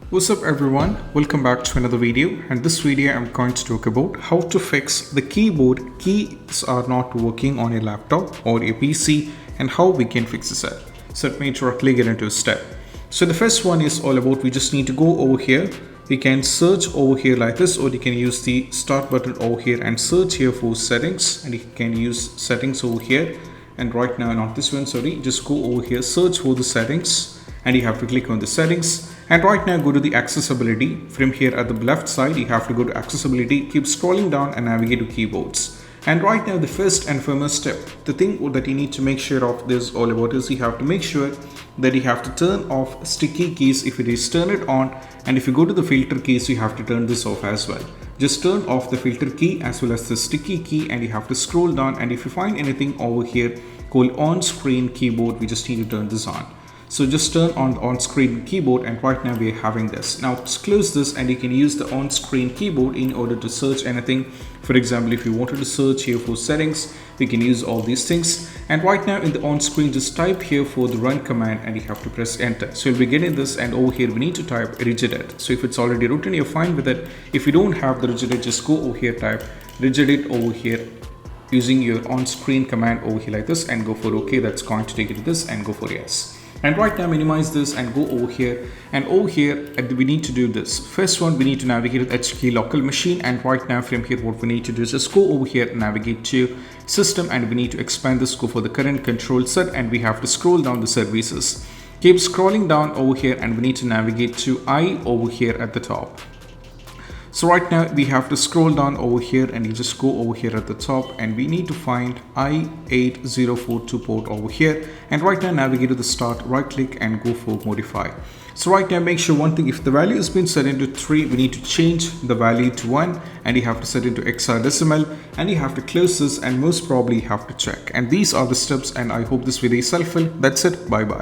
What's up everyone, welcome back to another video. And this video I'm going to talk about how to fix the keyboard keys are not working on your laptop or your PC and how we can fix this up. So let me directly get into a step. So the first one is all about we just need to go over here. We can search over here like this, or you can use the start button over here and search here for settings, and you can use settings over here. And right now, not this one, sorry, just go over here, search for the settings, and you have to click on the settings. And right now go to the accessibility. From here at the left side, you have to go to accessibility, keep scrolling down and navigate to keyboards. And right now the first and foremost step, the thing that you need to make sure of this all about is you have to make sure that you have to turn off sticky keys. If it is turn it on, and if you go to the filter keys, you have to turn this off as well. Just turn off the filter key as well as the sticky key, and you have to scroll down, and if you find anything over here called on-screen keyboard, we just need to turn this on. So just turn on the on-screen keyboard, and right now we are having this. Now just close this, and you can use the on-screen keyboard in order to search anything. For example, if you wanted to search here for settings, we can use all these things. And right now in the on-screen, just type here for the run command, and you have to press enter. So you'll be getting this, and over here we need to type regedit. So if it's already written, you're fine with it. If you don't have the regedit, just go over here, type regedit over here using your on-screen command over here like this, and go for OK. That's going to take you to this, and go for yes. And right now minimize this and go over here, and over here we need to do this. First one, we need to navigate to HKey local machine, and right now from here what we need to do is just go over here, navigate to system, and we need to expand the scope for the current control set, and we have to scroll down the services. Keep scrolling down over here, and we need to navigate to I over here at the top. So right now we have to scroll down over here, and you just go over here at the top, and we need to find I8042 port over here, and right now navigate to the start, right click and go for modify. So right now make sure one thing, if the value has been set into 3, we need to change the value to 1, and you have to set it to hexadecimal, and you have to close this, and most probably you have to check. And these are the steps, and I hope this video is helpful. That's it, bye bye.